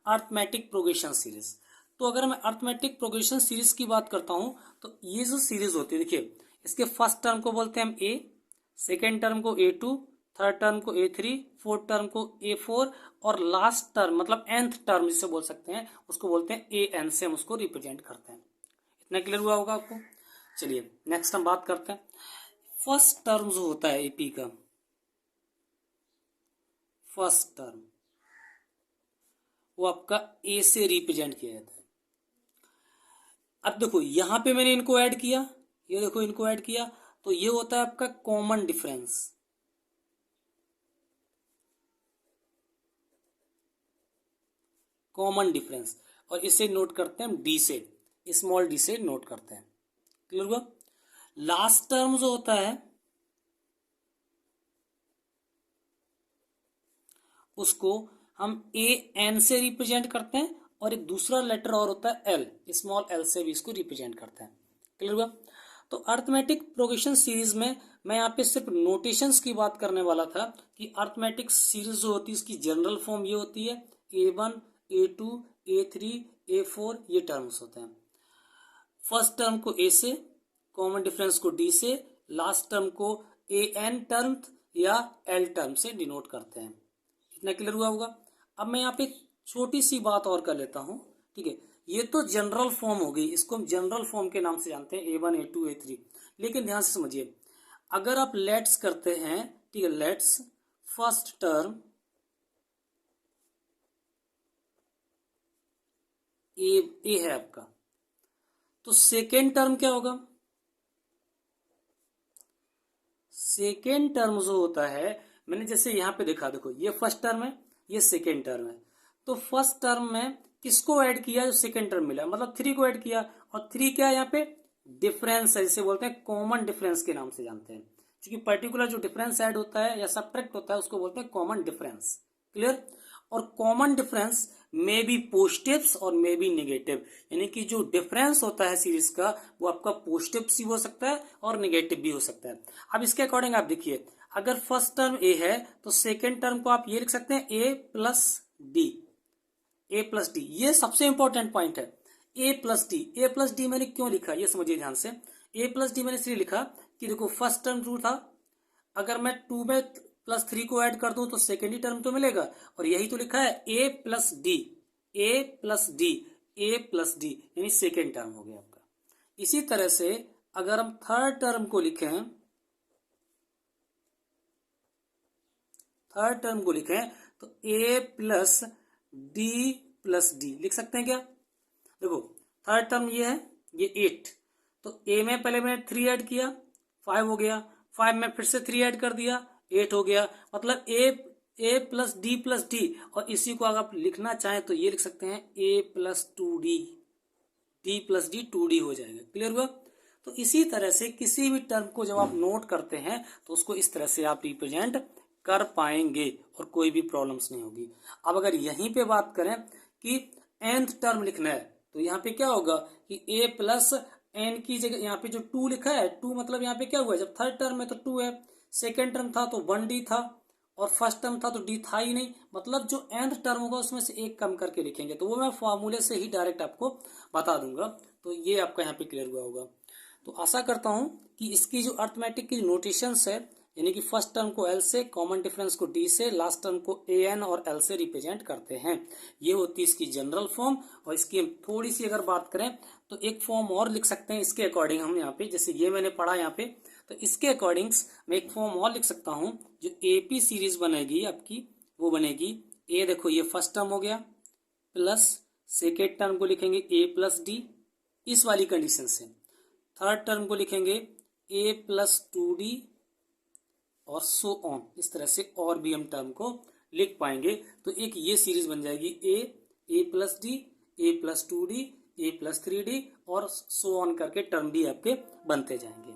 Arithmetic progression series. तो अगर मैं अर्थमेटिक प्रोग्रेशन सीरीज की बात करता हूं तो ये जो सीरीज होती है, देखिए इसके फर्स्ट टर्म को बोलते हैं हम ए, सेकेंड टर्म को A2, थर्ड टर्म को A3, फोर्थ टर्म को A4 और लास्ट टर्म मतलब nth टर्म जिसे बोल सकते हैं उसको बोलते हैं AN से हम उसको रिप्रेजेंट करते हैं। इतना क्लियर हुआ होगा आपको। चलिए नेक्स्ट हम बात करते हैं। फर्स्ट टर्म जो होता है एपी का, फर्स्ट टर्म वो आपका ए से रिप्रेजेंट किया जाता है। अब देखो यहां पे मैंने इनको ऐड किया, ये देखो इनको ऐड किया, तो ये होता है आपका कॉमन डिफरेंस। कॉमन डिफरेंस, और इसे नोट करते हैं हम डी से, स्मॉल डी से नोट करते हैं। क्लियर हुआ। लास्ट टर्म जो होता है उसको हम ए एन से रिप्रेजेंट करते हैं, और एक दूसरा लेटर और होता है एल, स्मॉल एल से भी इसको रिप्रेजेंट करते हैं। क्लियर हुआ। तो अर्थमेटिक प्रोग्रेशन सीरीज में मैं यहाँ पे सिर्फ नोटेशंस की बात करने वाला था कि अर्थमेटिक सीरीज जो होती है इसकी जनरल फॉर्म ये होती है A1, A2, A3, A4, ये टर्म्स होते हैं। फर्स्ट टर्म को ए से, कॉमन डिफरेंस को डी से, लास्ट टर्म को AN टर्म या L टर्म से डिनोट करते हैं। इतना क्लियर हुआ होगा। अब मैं यहाँ पे छोटी सी बात और कर लेता हूँ, ठीक है। ये तो जनरल फॉर्म हो गई, इसको हम जनरल फॉर्म के नाम से जानते हैं A1, A2, A3। लेकिन ध्यान से समझिए, अगर आप लेट्स करते हैं, ठीक है, लेट्स फर्स्ट टर्म ए है आपका, तो सेकेंड टर्म क्या होगा? सेकेंड टर्म जो होता है, मैंने जैसे यहां पे देखा, देखो ये फर्स्ट टर्म है, ये सेकेंड टर्म है। तो फर्स्ट टर्म में किसको ऐड किया? जो सेकेंड टर्म मिला, मतलब 3 को ऐड किया, और 3 क्या है यहाँ पे? डिफरेंस है, जिसे बोलते हैं कॉमन डिफरेंस के नाम से जानते हैं। क्योंकि पर्टिकुलर जो डिफरेंस ऐड होता है या सब्ट्रैक्ट होता है उसको बोलते हैं कॉमन डिफरेंस। क्लियर। और common difference may be positives और मे बी नेगेटिव, यानी कि जो डिफरेंस होता है सीरीज का वो आपका पॉजिटिव भी हो सकता है और नेगेटिव भी हो सकता है। अब इसके अकॉर्डिंग आप देखिए, अगर फर्स्ट टर्म ए है तो सेकेंड टर्म को आप ये लिख सकते हैं A plus D, A plus D. ये सबसे इंपॉर्टेंट पॉइंट है, ए प्लस डी। ए प्लस डी मैंने क्यों लिखा ये समझिए ध्यान से। ए प्लस डी मैंने इसलिए लिखा कि देखो फर्स्ट टर्म ट्रू था, अगर मैं 2 में +3 को ऐड कर दूं तो सेकेंड ही टर्म तो मिलेगा, और यही तो लिखा है ए प्लस डी, ए प्लस डी, ए प्लस डी, यानी सेकेंड टर्म हो गया आपका। इसी तरह से अगर हम थर्ड टर्म को लिखें, थर्ड टर्म को लिखें तो ए प्लस डी लिख सकते हैं क्या? देखो थर्ड टर्म ये है, ये 8, तो ए में पहले मैंने 3 ऐड किया, 5 हो गया, 5 में फिर से 3 ऐड कर दिया, 8 हो गया, मतलब ए प्लस डी, और इसी को अगर आप लिखना चाहें तो ये लिख सकते हैं A plus 2D, D plus D 2D हो जाएगा। क्लियर हुआ। तो इसी तरह से किसी भी टर्म को जब आप नोट करते हैं तो उसको इस तरह से आप रिप्रेजेंट कर पाएंगे और कोई भी प्रॉब्लम्स नहीं होगी। अब अगर यहीं पे बात करें कि nth टर्म लिखना है तो यहाँ पे क्या होगा कि a प्लस एन की जगह यहाँ पे जो 2 लिखा है, 2 मतलब यहाँ पे क्या हुआ, जब थर्ड टर्म में तो 2 है, सेकेंड टर्म था तो 1D था, और फर्स्ट टर्म था तो D था ही नहीं, मतलब जो nth टर्म होगा उसमें से एक कम करके लिखेंगे। तो वो मैं फॉर्मूले से ही डायरेक्ट आपको बता दूंगा। तो ये आपका यहाँ पे क्लियर हुआ होगा। तो आशा करता हूँ कि इसकी जो अर्थमेटिक की नोटेशंस है, यानी कि फर्स्ट टर्म को L से, कॉमन डिफरेंस को D से, लास्ट टर्म को AN और L से रिप्रेजेंट करते हैं, ये होती है इसकी जनरल फॉर्म। और इसकी हम थोड़ी सी अगर बात करें तो एक फॉर्म और लिख सकते हैं इसके अकॉर्डिंग हम यहाँ पे, जैसे ये मैंने पढ़ा यहाँ पे, तो इसके अकॉर्डिंग मैं एक फॉर्म और लिख सकता हूँ। जो AP सीरीज बनेगी आपकी वो बनेगी, ए देखो ये फर्स्ट टर्म हो गया, प्लस सेकेंड टर्म को लिखेंगे A प्लस डी, इस वाली कंडीशन से थर्ड टर्म को लिखेंगे A प्लस 2D, और सो ऑन, इस तरह से और भी हम टर्म को लिख पाएंगे। तो एक ये सीरीज बन जाएगी ए प्लस डी, ए प्लस 2D, ए प्लस 3D, और सो ऑन करके टर्म भी आपके बनते जाएंगे।